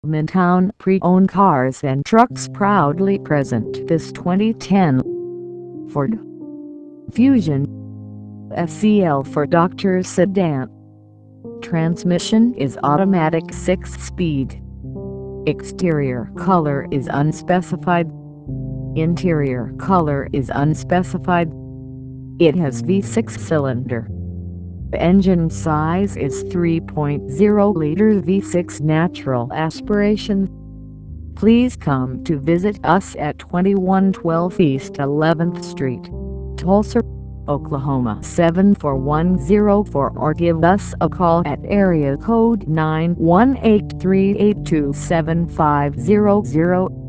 Midtown Pre-Owned Cars and Trucks proudly present this 2010 Ford Fusion SEL for Doctors sedan. Transmission is automatic 6-speed. Exterior color is unspecified. Interior color is unspecified. It has V6 cylinder. The engine size is 3.0-liter V6 natural aspiration. Please come to visit us at 2112 East 11th Street, Tulsa, Oklahoma 74104, or give us a call at area code 918-382-7500.